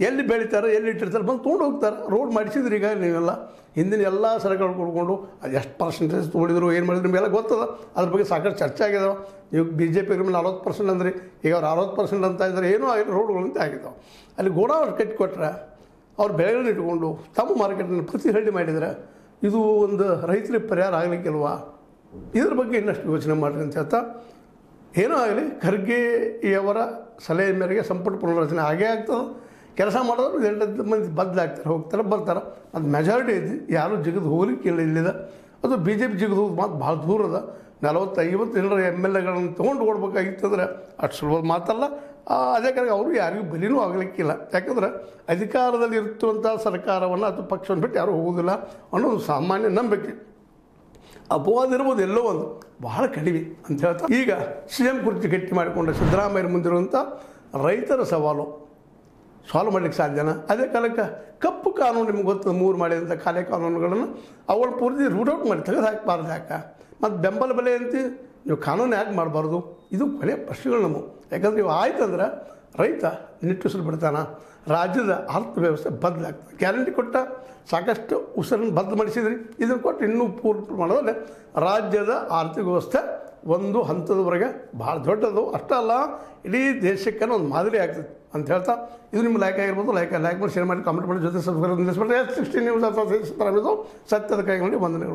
ಎಲ್ಲಿ ಬೆಳಿತಾರೆ ಎಲ್ಲಿ ಇಟ್ಟಿರ್ತಾರೆ ಬಂದು ತೊಗೊಂಡು ಹೋಗ್ತಾರೆ. ರೋಡ್ ಮಾಡಿಸಿದ್ರಿ ಈಗ ನೀವೆಲ್ಲ ಹಿಂದಿನ ಎಲ್ಲ ಸರಕುಗಳು ಕೊಡ್ಕೊಂಡು ಅದು ಎಷ್ಟು ಪರ್ಸೆಂಟೇಜ್ ತೊಗೊಂಡಿದ್ರು ಏನು ಮಾಡಿದ್ರು ನಿಮಗೆಲ್ಲ ಗೊತ್ತದ. ಅದ್ರ ಬಗ್ಗೆ ಸಾಕಷ್ಟು ಚರ್ಚೆ ಆಗಿದಾವೆ. ನೀವು ಬಿ ಜೆ ಪಿ 40% ಅಂದ್ರಿ, ಈಗ ಅವ್ರು 60% ಅಂತ ಇದ್ದಾರೆ. ಏನೂ ಆಗಿಲ್ಲ, ರೋಡ್ಗಳಂತ ಆಗಿದ್ದಾವೆ. ಅಲ್ಲಿ ಗೋಡಾವಣೆ ಕಟ್ಟಿಕೊಟ್ರೆ ಅವ್ರು ಬೆಳೆಗಳನ್ನ ಇಟ್ಕೊಂಡು ತಮ್ಮ ಮಾರ್ಕೆಟನ್ನು ಪ್ರತಿ ಹಳ್ಳಿ ಮಾಡಿದರೆ ಇದು ಒಂದು ರೈತರಿಗೆ ಪರಿಹಾರ ಆಗಲಿಕ್ಕಿಲ್ವಾ? ಇದ್ರ ಬಗ್ಗೆ ಇನ್ನಷ್ಟು ಯೋಚನೆ ಮಾಡಿರಿ ಅಂತ ಹೇಳ್ತಾ, ಏನೋ ಆಗಲಿ ಖರ್ಗೆಯವರ ಸಲಹೆ ಮೇರೆಗೆ ಸಂಪುಟ ಪುನರ್ರಚನೆ ಆಗೇ ಆಗ್ತದೆ. ಕೆಲಸ ಮಾಡೋರು 8 ಮಂದಿ ಬದಲಾಗ್ತಾರೆ, ಹೋಗ್ತಾರೆ, ಬರ್ತಾರೆ. ಅದು ಮೆಜಾರಿಟಿ ಐತಿ, ಯಾರೂ ಜಿಗಿದು ಹೋಗ್ಲಿಕ್ಕೆ ಇಲ್ಲ ಇಲ್ಲಿದೆ. ಅದು ಬಿ ಜೆ ಪಿ ಜಿಗಿದು ಹೋಗೋದು ಮಾತು ಭಾಳ ದೂರ ಅದ. 40-50 ಜನರ MLAಗಳನ್ನು ತೊಗೊಂಡು ಕೊಡ್ಬೇಕಾಗಿತ್ತಂದ್ರೆ ಅಷ್ಟು ಸುಲಭ ಮಾತಲ್ಲ. ಅದೇ ಕಾರಣ ಅವರು ಯಾರಿಗೂ ಬಲಿನೂ ಆಗಲಿಕ್ಕಿಲ್ಲ. ಯಾಕಂದ್ರೆ ಅಧಿಕಾರದಲ್ಲಿ ಇರುವಂಥ ಸರ್ಕಾರವನ್ನು ಅಥವಾ ಪಕ್ಷವನ್ನು ಬಿಟ್ಟು ಯಾರೂ ಹೋಗೋದಿಲ್ಲ ಅನ್ನೋದು ಸಾಮಾನ್ಯ ನಂಬಿಕೆ. ಅಪವಾದ ಇರ್ಬೋದು ಎಲ್ಲೋ ಒಂದು, ಭಾಳ ಕಡಿಮೆ ಅಂತ ಹೇಳ್ತಾ, ಈಗ CM ಕುರ್ಚಿ ಗಟ್ಟಿ ಮಾಡಿಕೊಂಡ ಸಿದ್ದರಾಮಯ್ಯ ಮುಂದಿರುವಂಥ ರೈತರ ಸವಾಲು ಸಾಲ್ವ್ ಮಾಡಲಿಕ್ಕೆ ಸಾಧ್ಯನಾ? ಅದೇ ಕಾಲಕ್ಕೆ ಕಪ್ಪು ಕಾನೂನು ನಿಮ್ಗೆ ಗೊತ್ತು, 3 ಮಾಡಿದಂಥ ಕಾಲೆ ಕಾನೂನುಗಳನ್ನು ಅವಳು ಪೂರ್ತಿ ರೂಟೌಟ್ ಮಾಡಿ ತೆಗೆದು ಹಾಕಬಾರ್ದು. ಯಾಕೆ ಮತ್ತು ಬೆಂಬಲ ಬೆಲೆ ಅಂತ ನೀವು ಕಾನೂನು ಯಾಕೆ ಮಾಡಬಾರ್ದು? ಇದು ಕೊನೆಯ ಪ್ರಶ್ನೆಗಳು ನಮ್ಮವು. ಯಾಕಂದ್ರೆ ನೀವು ಆಯ್ತಂದ್ರೆ ರೈತ ನಿಟ್ಟುಸಿರು ಬಿಡ್ತಾನೆ, ರಾಜ್ಯದ ಅರ್ಥವ್ಯವಸ್ಥೆ ಬದಲಾಗ್ತದೆ. ಗ್ಯಾರಂಟಿ ಕೊಟ್ಟ ಸಾಕಷ್ಟು ಉಸಿರನ್ನು ಬದಲು ಮಾಡಿಸಿದ್ರಿ, ಇದನ್ನು ಕೊಟ್ಟು ಇನ್ನೂ ಪೂರ್ಣ ಮಾಡೋದ್ರೆ ರಾಜ್ಯದ ಆರ್ಥಿಕ ವ್ಯವಸ್ಥೆ ಒಂದು ಹಂತದವರೆಗೆ ಭಾಳ ದೊಡ್ಡದು. ಅಷ್ಟೇ ಅಲ್ಲ, ಇಡೀ ದೇಶಕ್ಕೆ ಒಂದು ಮಾದರಿ ಆಗ್ತದೆ ಅಂತ ಹೇಳ್ತಾ, ಇದು ನಿಮ್ಮ ಲೈಕ್ ಆಗಿರ್ಬೋದು. ಲೈಕ್ ಮಾಡಿ, ಶೇರ್ ಮಾಡಿ, ಕಾಮೆಂಟ್ ಮಾಡಿ, ಜೊತೆ ಸಬ್ಸ್ಕ್ರೈಬ್ ನಿಲ್ಲಿಸ್ಬಿಟ್ರೆ 16 ನ್ಯೂಸ್ ಅಥವಾ ಸತ್ಯದ ಕೈಗೊಂಡು ವಂದನೆಗಳು.